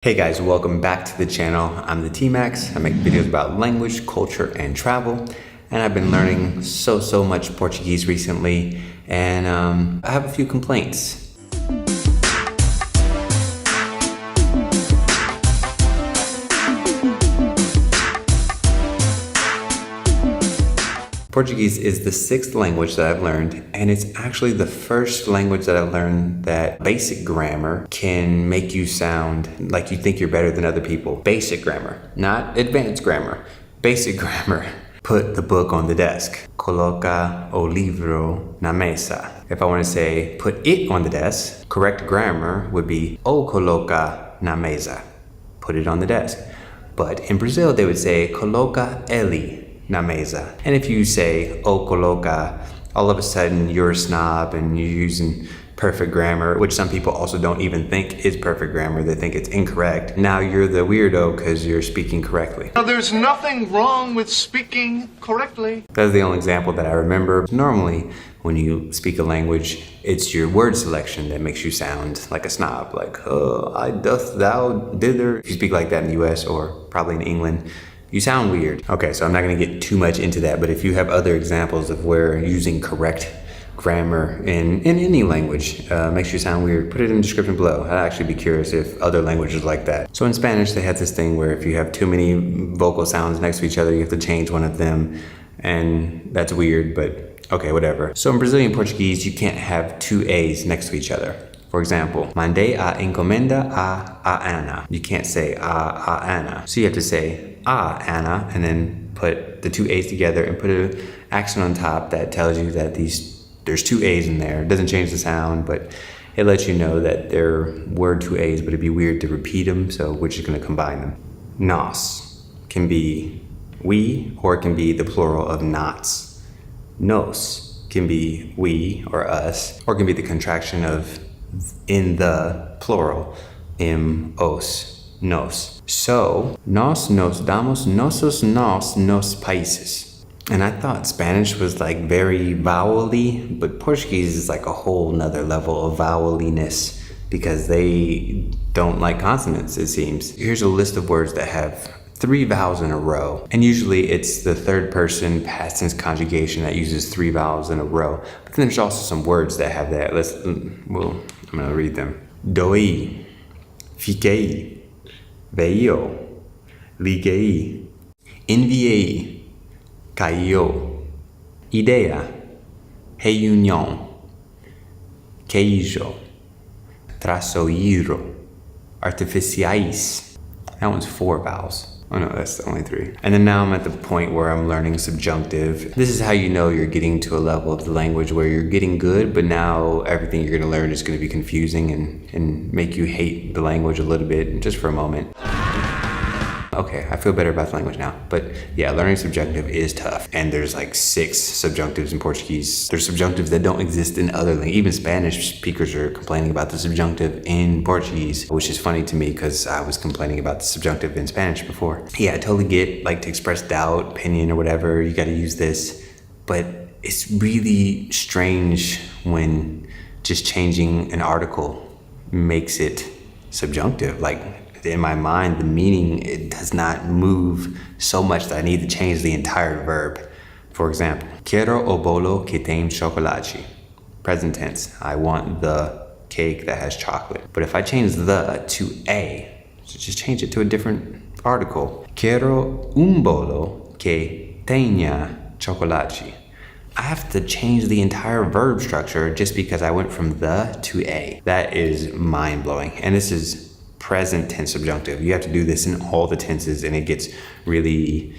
Hey guys, welcome back to the channel. I'm the TMax. I make videos about language, culture, and travel. And I've been learning so much Portuguese recently, and I have a few complaints. Portuguese is the 6th language that I've learned, and it's actually the first language that I've learned that basic grammar can make you sound like you think you're better than other people. Basic grammar, not advanced grammar. Basic grammar. Put the book on the desk. Coloca o livro na mesa. If I want to say put it on the desk, correct grammar would be o coloca na mesa. Put it on the desk. But in Brazil, they would say coloca ele na mesa. And if you say o coloca, all of a sudden you're a snob and you're using perfect grammar, which some people also don't even think is perfect grammar. They think it's incorrect. Now you're the weirdo because you're speaking correctly. Now there's nothing wrong with speaking correctly. That's the only example that I remember. Normally, when you speak a language, it's your word selection that makes you sound like a snob. Like, I doth, thou, dither. If you speak like that in the US or probably in England, you sound weird. Okay, so I'm not gonna get too much into that, but if you have other examples of where using correct grammar in any language makes you sound weird, put it in the description below. I'd actually be curious if other languages like that. So in Spanish, they had this thing where if you have too many vocal sounds next to each other, you have to change one of them, and that's weird, but okay, whatever. So in Brazilian Portuguese, you can't have two A's next to each other. For example, mandei a encomenda a Ana. You can't say a Ana. So you have to say a Ana and then put the two A's together and put an accent on top that tells you that there's two A's in there. It doesn't change the sound, but it lets you know that there were two A's, but it'd be weird to repeat them, so we're just gonna combine them. Nós can be we, or it can be the plural of nots. Nos can be we or us, or it can be the contraction of in the plural, os, nos. So, nós nos damos nossos nós nos países. And I thought Spanish was like very vowel-y, but Portuguese is like a whole nother level of vowel-iness because they don't like consonants, it seems. Here's a list of words that have 3 vowels in a row. And usually it's the third person past tense conjugation that uses 3 vowels in a row. But then there's also some words that have that. I'm gonna read them. Doi, fiquei, veio, liguei, enviei, caiu, ideia, reunião, queijo, traçoeiro, artificiais. That one's 4 vowels. Oh no, that's only 3. And then now I'm at the point where I'm learning subjunctive. This is how you know you're getting to a level of the language where you're getting good, but now everything you're gonna learn is gonna be confusing and make you hate the language a little bit, just for a moment. Okay, I feel better about the language now. But yeah, learning subjunctive is tough. And there's like 6 subjunctives in Portuguese. There's subjunctives that don't exist in other languages. Even Spanish speakers are complaining about the subjunctive in Portuguese, which is funny to me because I was complaining about the subjunctive in Spanish before. Yeah, I totally get, like, to express doubt, opinion, or whatever, you gotta use this. But it's really strange when just changing an article makes it subjunctive. Like, in my mind, the meaning, it does not move so much that I need to change the entire verb. For example, quero o bolo que tem chocolate. Present tense, I want the cake that has chocolate. But if I change the to a, so just change it to a different article. Quero bolo que tenha chocolate. I have to change the entire verb structure just because I went from the to a. That is mind-blowing. And this is present tense subjunctive. You have to do this in all the tenses and it gets really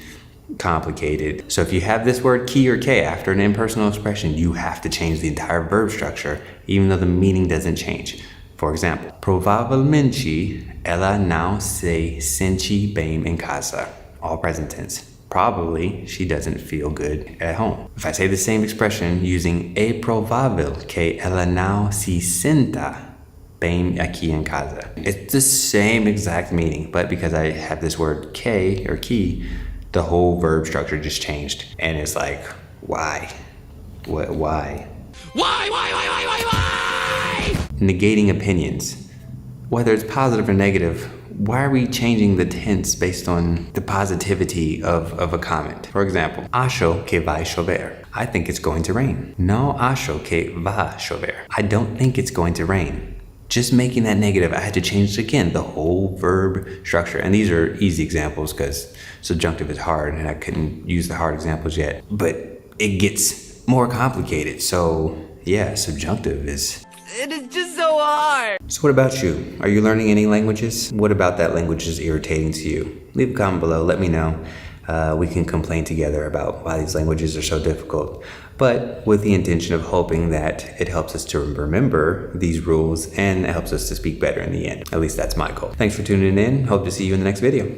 complicated. So if you have this word que or que after an impersonal expression, you have to change the entire verb structure even though the meaning doesn't change. For example, provavelmente ela não se sente bem em casa. All present tense. Probably she doesn't feel good at home. If I say the same expression using é provável que ela não se sinta bem aqui em casa. It's the same exact meaning, but because I have this word que or key, the whole verb structure just changed. And it's like, why? What, why? Why? Negating opinions. Whether it's positive or negative, why are we changing the tense based on the positivity of a comment? For example, acho que vai chover. I think it's going to rain. No acho que va chover. I don't think it's going to rain. Just making that negative, I had to change again, the whole verb structure. And these are easy examples because subjunctive is hard and I couldn't use the hard examples yet. But it gets more complicated. So yeah, subjunctive is... It is just so hard. So what about you? Are you learning any languages? What about that language is irritating to you? Leave a comment below, let me know. We can complain together about why these languages are so difficult, but with the intention of hoping that it helps us to remember these rules and it helps us to speak better in the end. At least that's my goal. Thanks for tuning in. Hope to see you in the next video.